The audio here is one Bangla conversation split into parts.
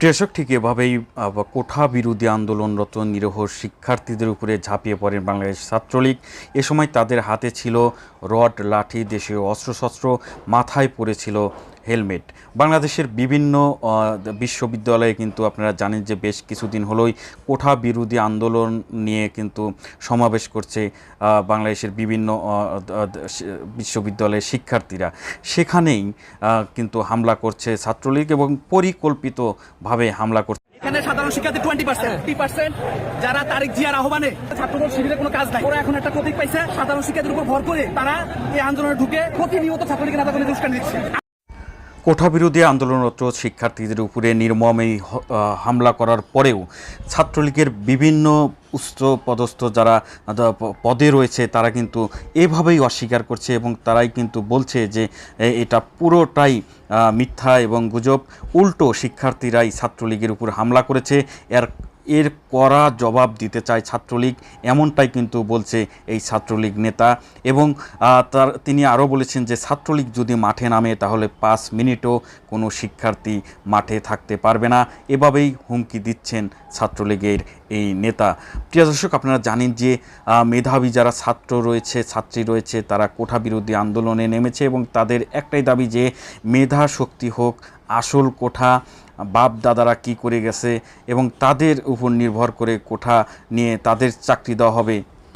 কৃষক ঠিক এভাবেই কোঠা বিরোধী আন্দোলনরত নিরীহ শিক্ষার্থীদের উপরে ঝাঁপিয়ে পড়েন বাংলাদেশ ছাত্রলীগ। এ সময় তাদের হাতে ছিল রড, লাঠি, দেশীয় অস্ত্রশস্ত্র, মাথায় পড়েছিল হেলমেট। বাংলাদেশের বিভিন্ন বিশ্ববিদ্যালয়ে কিন্তু আপনারা জানেন যে বেশ কিছুদিন হলোই কোঠা বিরোধী আন্দোলন নিয়ে কিন্তু সমাবেশ করছে বাংলাদেশের বিভিন্ন বিশ্ববিদ্যালয়ের শিক্ষার্থীরা। সেখানেই কিন্তু হামলা করছে ছাত্রলীগ এবং পরিকল্পিতভাবে হামলা করছে। এখানে সাধারণ শিক্ষার্থী 20% যারা তারিক জিয়ার আহ্বানে ছাত্রদল শিবিরের কোনো কাজ নাই, ওরা এখন একটা প্রতীক পাইছে। সাধারণ শিক্ষার্থীর উপর ভর করে তারা এই আন্দোলনে ঢুকে প্রতিনিয়ত ছাত্রলীগের নেতাকর্মী উস্কানি দিচ্ছে। কোঠা বিরোধী আন্দোলনরত শিক্ষার্থীদের উপরে নির্মম এই হামলা করার পরেও ছাত্রলীগের বিভিন্ন উচ্চপদস্থ যারা পদে রয়েছে তারা কিন্তু এভাবেই অস্বীকার করছে এবং তারাই কিন্তু বলছে যে এটা পুরোটাই মিথ্যা এবং গুজব। উল্টো শিক্ষার্থীরাই ছাত্রলীগের উপর হামলা করেছে, এর কড়া জবাব দিতে চায় ছাত্রলীগ, এমনটাই কিন্তু বলছে এই ছাত্রলীগ নেতা। এবং তিনি আরও বলেছেন যে ছাত্রলীগ যদি মাঠে নামে তাহলে 5 মিনিটও কোনো শিক্ষার্থী মাঠে থাকতে পারবে না, এভাবেই হুমকি দিচ্ছেন ছাত্রলীগের এই নেতা। প্রিয় দর্শক, আপনারা জানেন যে মেধাবী যারা ছাত্র রয়েছে, ছাত্রী রয়েছে, তারা কোঠা বিরোধী আন্দোলনে নেমেছে এবং তাদের একটাই দাবি যে মেধা শক্তি হোক, আসল কোঠা বাপ দাদারা কি করে গেছে এবং তাদের উপর নির্ভর করে কোঠা নিয়ে তাদের চাকরি দেওয়া হবে,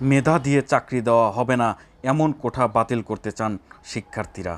মেধা দিয়ে চাকরি দেওয়া হবে না, এমন কোঠা বাতিল করতে চান শিক্ষার্থীরা।